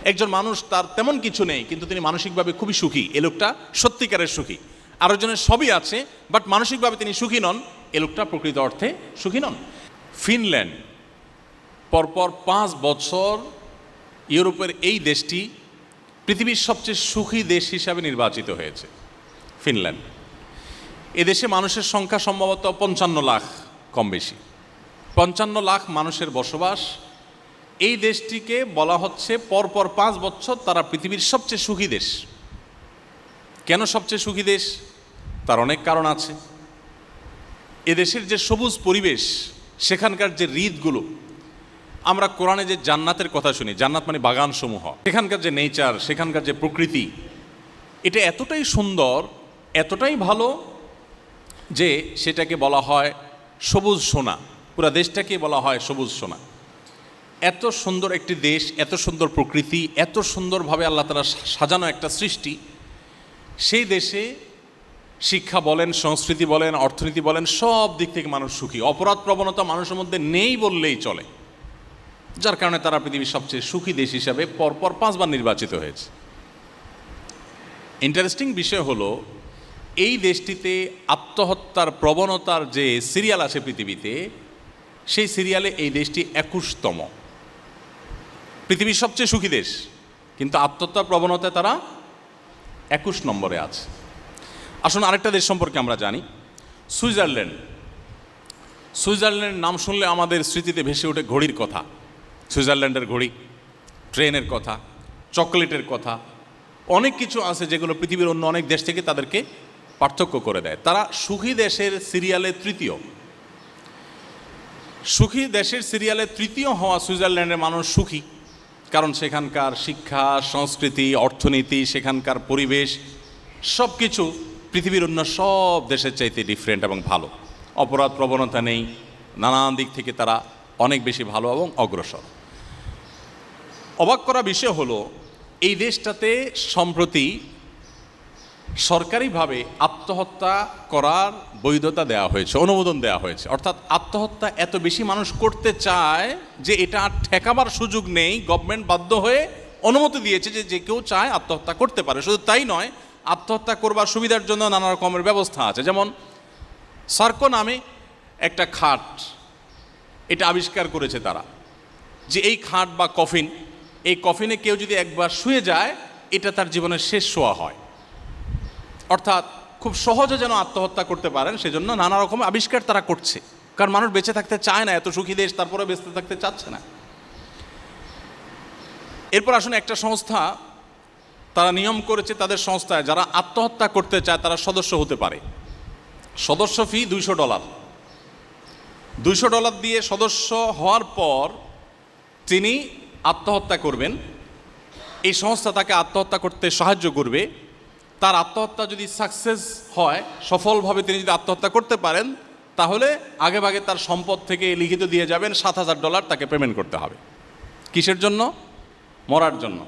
একজন মানুষ তার তেমন কিছু নেই কিন্তু তিনি মানসিকভাবে খুবই সুখী, এ লোকটা সত্যিকারের সুখী। আরেকজনের সবই আছে বাট মানসিকভাবে তিনি সুখী নন, এ লোকটা প্রকৃত অর্থে সুখী নন। ফিনল্যান্ড পরপর 5 বছর ইউরোপের এই দেশটি পৃথিবীর সবচেয়ে সুখী দেশ হিসাবে নির্বাচিত হয়েছে। ফিনল্যান্ড, এদেশে মানুষের সংখ্যা সম্ভবত 55 লাখ, কম বেশি 55 লাখ মানুষের বসবাস। এই দেশটিকে বলা হচ্ছে পরপর 5 বছর তারা পৃথিবীর সবচেয়ে সুখী দেশ। কেন সবচেয়ে সুখী দেশ? তার অনেক কারণ আছে। এদেশের যে সবুজ পরিবেশ, সেখানকার যে হ্রদগুলো, আমরা কোরআনে যে জান্নাতের কথা শুনি, জান্নাত মানে বাগান সমূহ, সেখানকার যে নেচার, সেখানকার যে প্রকৃতি, এটা এতটাই সুন্দর, এতটাই ভালো যে সেটাকে বলা হয় সবুজ সোনা। পুরা দেশটাকে বলা হয় সবুজ সোনা। এত সুন্দর একটি দেশ, এত সুন্দর প্রকৃতি, এত সুন্দরভাবে আল্লাহ তাআলা সাজানো একটা সৃষ্টি, সেই দেশে শিক্ষা বলেন, সংস্কৃতি বলেন, অর্থনীতি বলেন, সব দিক থেকে মানুষ সুখী। অপরাধ প্রবণতা মানুষের মধ্যে নেই বললেই চলে, যার কারণে তারা পৃথিবীর সবচেয়ে সুখী দেশ হিসাবে পরপর 5 বার নির্বাচিত হয়েছে। ইন্টারেস্টিং বিষয় হলো, এই দেশটিতে আত্মহত্যার প্রবণতার যে সিরিয়াল আছে পৃথিবীতে, সেই সিরিয়ালে এই দেশটি 21তম। পৃথিবীর সবচেয়ে সুখী দেশ, কিন্তু আত্মহত্যার প্রবণতায় তারা 21 নম্বরে আছে। আসুন আরেকটা দেশ সম্পর্কে আমরা জানি, সুইজারল্যান্ড। সুইজারল্যান্ডের নাম শুনলে আমাদের স্মৃতিতে ভেসে ওঠে ঘড়ির কথা, সুইজারল্যান্ডের ঘড়ি, ট্রেনের কথা, চকোলেটের কথা, অনেক কিছু আছে যেগুলো পৃথিবীর অন্য অনেক দেশ থেকে তাদেরকে পার্থক্য করে দেয়। তারা সুখী দেশের সিরিয়ালে তৃতীয়। সুখী দেশের সিরিয়ালে তৃতীয় হওয়া সুইজারল্যান্ডের মানুষ সুখী, কারণ সেখানকার শিক্ষা, সংস্কৃতি, অর্থনীতি, সেখানকার পরিবেশ সব কিছু পৃথিবীর অন্য সব দেশের চাইতে ডিফারেন্ট এবং ভালো। অপরাধ প্রবণতা নেই, নানান দিক থেকে তারা অনেক বেশি ভালো এবং অগ্রসর। অবাক করা বিষয় হলো, এই দেশটাতে সম্প্রতি সরকারিভাবে আত্মহত্যা করার বৈধতা দেওয়া হয়েছে, অনুমোদন দেওয়া হয়েছে। অর্থাৎ আত্মহত্যা এত বেশি মানুষ করতে চায় যে এটা আর ঠেকাবার সুযোগ নেই, গভর্নমেন্ট বাধ্য হয়ে অনুমতি দিয়েছে যে যে কেউ চায় আত্মহত্যা করতে পারে। শুধু তাই নয়, আত্মহত্যা করবার সুবিধার জন্য নানা রকমের ব্যবস্থা আছে। যেমন সার্কো নামে একটা খাট, এটা আবিষ্কার করেছে তারা, যে এই খাট বা কফিন, এই কফিনে কেউ যদি একবার শুয়ে যায়, এটা তার জীবনের শেষ শোয়া হয়। অর্থাৎ খুব সহজে যেন আত্মহত্যা করতে পারেন, সেজন্য নানা রকম আবিষ্কার তারা করছে। কারণ মানুষ বেঁচে থাকতে চায় না, এত সুখী দেশ, তারপরে বেঁচে থাকতে চাচ্ছে না। এরপর আসুন, একটা সংস্থা তারা নিয়ম করেছে, তাদের সংস্থায় যারা আত্মহত্যা করতে চায় তারা সদস্য হতে পারে। সদস্য ফি $200। $200 দিয়ে সদস্য হওয়ার পর তিনি আত্মহত্যা করবেন। এই সংস্থা তাকে আত্মহত্যা করতে সাহায্য করবে। তার আত্মহত্যা যদি সাকসেস হয়, সফলভাবে তিনি যদি আত্মহত্যা করতে পারেন, তাহলে আগেভাগে তার সম্পদ থেকে লিখিত দিয়ে যাবেন $7,000 তাকে পেমেন্ট করতে হবে। কিসের জন্য? মরার জন্য।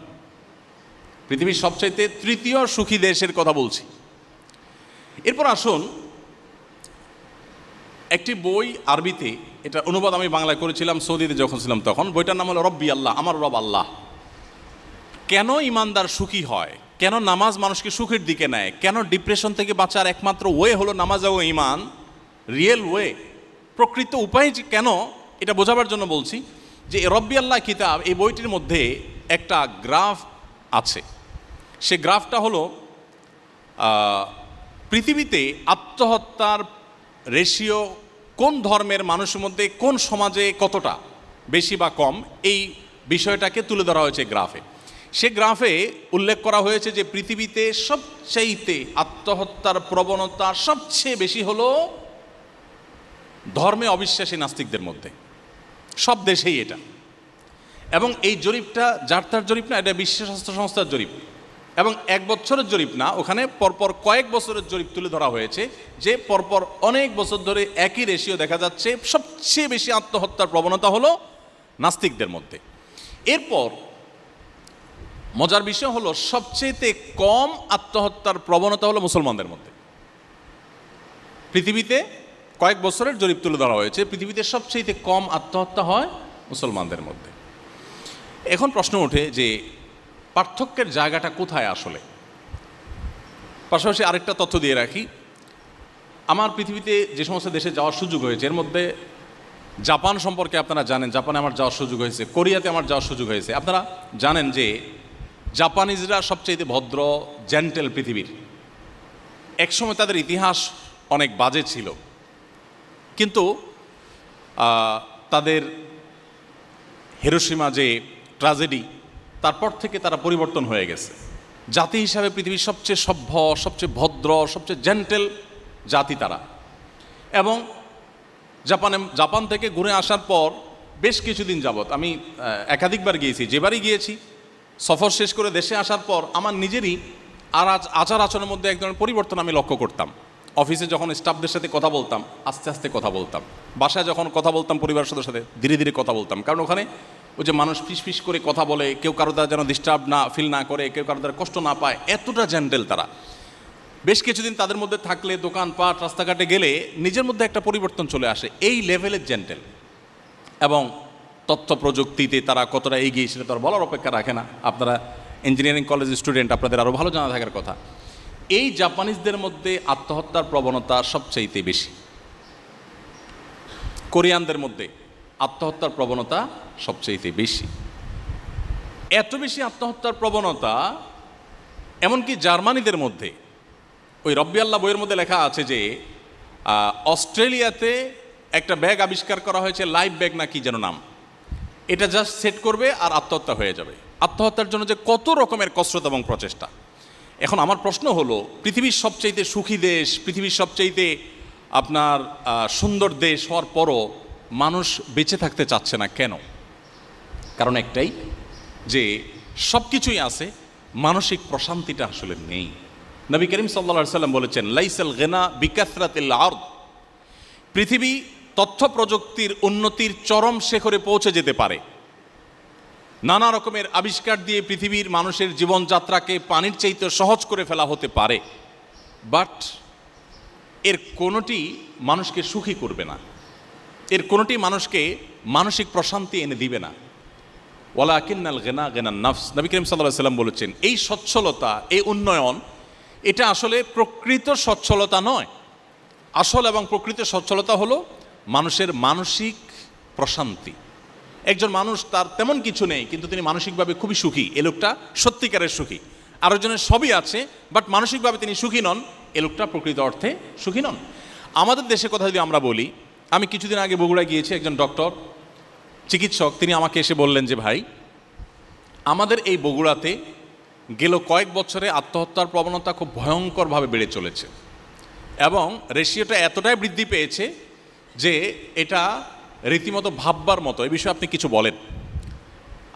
পৃথিবীর সবচাইতে তৃতীয় সুখী দেশের কথা বলছি। এরপর আসুন, একটি বই আরবিতে, এটা অনুবাদ আমি বাংলায় করেছিলাম সৌদিতে যখন ছিলাম তখন। বইটার নাম হলো রব্বি আল্লাহ, আমার রব আল্লাহ। কেন ইমানদার সুখী হয়, কেন নামাজ মানুষকে সুখের দিকে নেয়, কেন ডিপ্রেশন থেকে বাঁচার একমাত্র ওয়ে হলো নামাজ ও ইমান, রিয়েল ওয়ে, প্রকৃত উপায় কেন, এটা বোঝাবার জন্য বলছি যে রব্বি আল্লাহ কিতাব, এই বইটির মধ্যে একটা গ্রাফ আছে। সে গ্রাফটা হলো পৃথিবীতে আত্মহত্যার রেশিও কোন ধর্মের মানুষের মধ্যে, কোন সমাজে কতটা বেশি বা কম, এই বিষয়টাকে তুলে ধরা হয়েছে গ্রাফে। সে গ্রাফে উল্লেখ করা হয়েছে যে পৃথিবীতে সবচাইতে আত্মহত্যার প্রবণতা সবচেয়ে বেশি হলো ধর্মে অবিশ্বাসী নাস্তিকদের মধ্যে, সব দেশেই এটা। এবং এই জরিপটা যার তার জরিপ না, এটা বিশ্ব স্বাস্থ্য সংস্থার জরিপ, এবং 1 বছরের জরিপ না, ওখানে পরপর কয়েক বছরের জরিপ তুলে ধরা হয়েছে যে পরপর অনেক বছর ধরে একই রেশিও দেখা যাচ্ছে, সবচেয়ে বেশি আত্মহত্যার প্রবণতা হলো নাস্তিকদের মধ্যে। এরপর মজার বিষয় হলো, সবচেয়ে কম আত্মহত্যার প্রবণতা হলো মুসলমানদের মধ্যে। পৃথিবীতে কয়েক বছরের জরিপ তুলে ধরা হয়েছে, পৃথিবীতে সবচেয়ে কম আত্মহত্যা হয় মুসলমানদের মধ্যে। এখন প্রশ্ন ওঠে যে পার্থক্যের জায়গাটা কোথায় আসলে? পাশাপাশি আরেকটা তথ্য দিয়ে রাখি, আমার পৃথিবীতে যে সমস্ত দেশে যাওয়ার সুযোগ হয়েছে এর মধ্যে জাপান সম্পর্কে আপনারা জানেন, জাপানে আমার যাওয়ার সুযোগ হয়েছে, কোরিয়াতে আমার যাওয়ার সুযোগ হয়েছে। আপনারা জানেন যে জাপানিজরা সবচেয়ে ভদ্র, জেন্টেল পৃথিবীর। একসময় তাদের ইতিহাস অনেক বাজে ছিল, কিন্তু তাদের হিরোশিমা যে ট্র্যাজেডি, তারপর থেকে তারা পরিবর্তন হয়ে গেছে। জাতি হিসাবে পৃথিবীর সবচেয়ে সভ্য, সবচেয়ে ভদ্র, সবচেয়ে জেন্টেল জাতি তারা। এবং জাপান থেকে ঘুরে আসার পর বেশ কিছুদিন যাবৎ আমি একাধিকবার গিয়েছি, যেবারই গিয়েছি সফর শেষ করে দেশে আসার পর আমার নিজেরই আচার আচরণের মধ্যে এক ধরনের পরিবর্তন আমি লক্ষ্য করতাম। অফিসে যখন স্টাফদের সাথে কথা বলতাম আস্তে আস্তে কথা বলতাম, বাসায় যখন কথা বলতাম পরিবারের সদস্যদের সাথে ধীরে ধীরে কথা বলতাম, কারণ ওখানে ওই যে মানুষ ফিস ফিস করে কথা বলে, কেউ কারো দ্বারা যেন ডিস্টার্ব না ফিল না করে, কেউ কারো দ্বারা কষ্ট না পায়, এতটা জেন্টেল তারা। বেশ কিছুদিন তাদের মধ্যে থাকলে দোকানপাট রাস্তাঘাটে গেলে নিজের মধ্যে একটা পরিবর্তন চলে আসে, এই লেভেলের জেন্টেল। এবং তথ্য প্রযুক্তিতে তারা কতটা এগিয়ে সেটা তারা বলার অপেক্ষা রাখে না। আপনারা ইঞ্জিনিয়ারিং কলেজের স্টুডেন্ট, আপনাদের আরও ভালো জানা থাকার কথা। এই জাপানিজদের মধ্যে আত্মহত্যার প্রবণতা সবচাইতে বেশি, কোরিয়ানদের মধ্যে আত্মহত্যার প্রবণতা সবচাইতে বেশি। এত বেশি আত্মহত্যার প্রবণতা এমনকি জার্মানিদের মধ্যে, ওই রব্বি আল্লাহ বইয়ের মধ্যে লেখা আছে যে অস্ট্রেলিয়াতে একটা ব্যাগ আবিষ্কার করা হয়েছে, লাইফ ব্যাগ না কি যেন নাম, এটা জাস্ট সেট করবে আর আত্মহত্যা হয়ে যাবে। আত্মহত্যার জন্য যে কত রকমের কসরত এবং প্রচেষ্টা। এখন আমার প্রশ্ন হলো, পৃথিবীর সবচাইতে সুখী দেশ, পৃথিবীর সবচাইতে আপনার সুন্দর দেশ হওয়ার পরও মানুষ বেঁচে থাকতে চাচ্ছে না কেন? কারণ একটাই, যে সব কিছুই আছে, মানসিক প্রশান্তিটা আসলে নেই। নবী করিম সাল্লাল্লাহু আলাইহি সাল্লাম বলেছেন, লাইসাল গিনা বিকাসরাতিল আরদ। পৃথিবী তথ্য প্রযুক্তির উন্নতির চরম শিখরে পৌঁছে যেতে পারে, নানা রকমের আবিষ্কার দিয়ে পৃথিবীর মানুষের জীবনযাত্রাকে পানির চাইতে সহজ করে ফেলা হতে পারে, বাট এর কোনোটি মানুষকে সুখী করবে না, এর কোনোটি মানুষকে মানসিক প্রশান্তি এনে দিবে না। ওয়ালাকিন্নাল গিনা গিনান নাফস। নবী করিম সাল্লাল্লাহু আলাইহি সাল্লাম বলেছেন, এই সচ্ছলতা, এই উন্নয়ন, এটা আসলে প্রকৃত সচ্ছলতা নয়। আসল এবং প্রকৃত সচ্ছলতা হলো মানুষের মানসিক প্রশান্তি। একজন মানুষ তার তেমন কিছু নেই কিন্তু তিনি মানসিকভাবে খুবই সুখী, এ লোকটা সত্যিকারের সুখী। আরেকজনের সবই আছে বাট মানসিকভাবে তিনি সুখী নন, এ লোকটা প্রকৃত অর্থে সুখী নন। আমাদের দেশের কথা যদি আমরা বলি, আমি কিছুদিন আগে বগুড়ায় গিয়েছি, একজন ডক্টর চিকিৎসক তিনি আমাকে এসে বললেন যে ভাই, আমাদের এই বগুড়াতে গেল কয়েক বছরে আত্মহত্যার প্রবণতা খুব ভয়ঙ্করভাবে বেড়ে চলেছে এবং রেশিওটা এতটাই বৃদ্ধি পেয়েছে যে এটা রীতিমতো ভাববার মতো। এই বিষয়ে আপনি কিছু বলেন।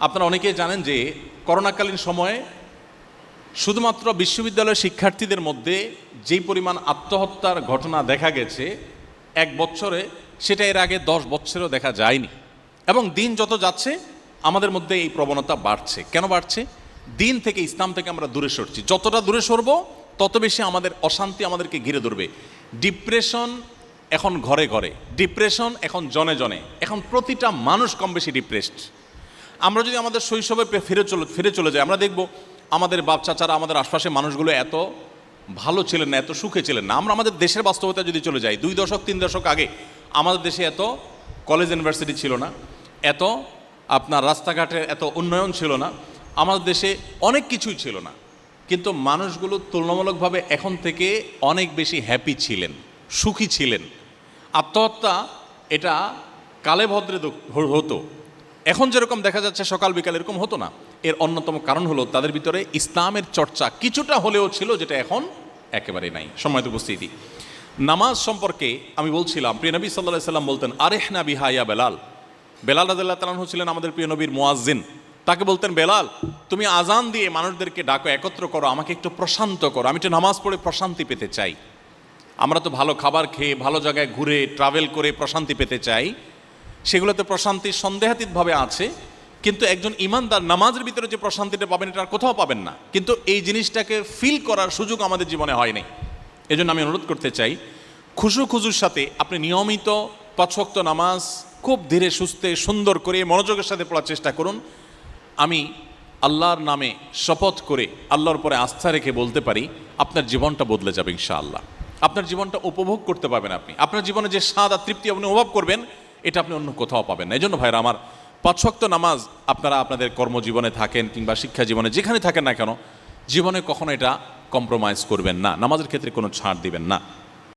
আপনারা অনেকেই জানেন যে করোনাকালীন সময়ে শুধুমাত্র বিশ্ববিদ্যালয়ের শিক্ষার্থীদের মধ্যে যেই পরিমাণ আত্মহত্যার ঘটনা দেখা গেছে এক বছরে, সেটা এর আগে 10 বছরেও দেখা যায়নি। এবং দিন যত যাচ্ছে আমাদের মধ্যে এই প্রবণতা বাড়ছে। কেন বাড়ছে? দিন থেকে, ইসলাম থেকে আমরা দূরে সরছি। যতটা দূরে সরবো তত বেশি আমাদের অশান্তি আমাদেরকে ঘিরে ধরবে। ডিপ্রেশন এখন ঘরে ঘরে, ডিপ্রেশন এখন জনে জনে, এখন প্রতিটা মানুষ কম বেশি ডিপ্রেসড। আমরা যদি আমাদের শৈশবে ফিরে চলে যাই, আমরা দেখব আমাদের বাপ চাচারা, আমাদের আশপাশে মানুষগুলো এত ভালো ছিলেন না, এত সুখে ছিলেন না। আমরা আমাদের দেশের বাস্তবতা যদি চলে যাই, 2 দশক 3 দশক আগে আমাদের দেশে এত কলেজ ইউনিভার্সিটি ছিল না, এত আপনার রাস্তাঘাটের এত উন্নয়ন ছিল না, আমাদের দেশে অনেক কিছুই ছিল না, কিন্তু মানুষগুলো তুলনামূলকভাবে এখন থেকে অনেক বেশি হ্যাপি ছিলেন, সুখী ছিলেন। আত্মহত্যা এটা কালে ভদ্রে হতো, এখন যেরকম দেখা যাচ্ছে সকাল বিকাল এরকম হতো না। এর অন্যতম কারণ হলো তাদের ভিতরে ইসলামের চর্চা কিছুটা হলেও ছিল, যেটা এখন একেবারে নাই। সম্মানিত উপস্থিতি, নামাজ সম্পর্কে আমি বলছিলাম, প্রিয় নবী সাল্লাল্লাহু আলাইহি সাল্লাম বলতেন, আরেহনা বিহা ইয়া বেলাল। বেলাল রাদিয়াল্লাহু তাআলা আনহু ছিলেন আমাদের প্রিয় নবীর মুয়াজ্জিন। তাকে বলতেন, বেলাল তুমি আজান দিয়ে মানুষদেরকে ডাকো, একত্র করো, আমাকে একটু প্রশান্ত করো, আমি একটু নামাজ পড়ে প্রশান্তি পেতে চাই। আমরা তো ভালো খাবার খেয়ে, ভালো জায়গায় ঘুরে ট্রাভেল করে প্রশান্তি পেতে চাই, সেগুলোতে প্রশান্তি সন্দেহাতীতভাবে আছে, কিন্তু একজন ইমানদার নামাজের ভিতরে যে প্রশান্তিটা পাবেন এটা আর কোথাও পাবেন না। কিন্তু এই জিনিসটাকে ফিল করার সুযোগ আমাদের জীবনে হয়নি। এজন্য আমি অনুরোধ করতে চাই, খুশুর সাথে আপনি নিয়মিত 5 ওয়াক্ত নামাজ খুব ধীরে সুস্থে সুন্দর করে মনোযোগের সাথে পড়ার চেষ্টা করুন। আমি আল্লাহর নামে শপথ করে আল্লাহর উপরে আস্থা রেখে বলতে পারি আপনার জীবনটা বদলে যাবে ইনশাআল্লাহ। আপনার জীবনটা উপভোগ করতে পারবেন আপনি, আপনার জীবনে যে স্বাদ আর তৃপ্তি আপনি অনুভব করবেন এটা আপনি অন্য কোথাও পাবেন না। এই জন্য ভাইরা আমার, 5 ওয়াক্ত নামাজ আপনারা আপনাদের কর্মজীবনে থাকেন কিংবা শিক্ষা জীবনে যেখানে থাকেন না কেন, জীবনে কখনো এটা কম্প্রোমাইজ করবেন না, নামাজের ক্ষেত্রে কোনো ছাড় দিবেন না।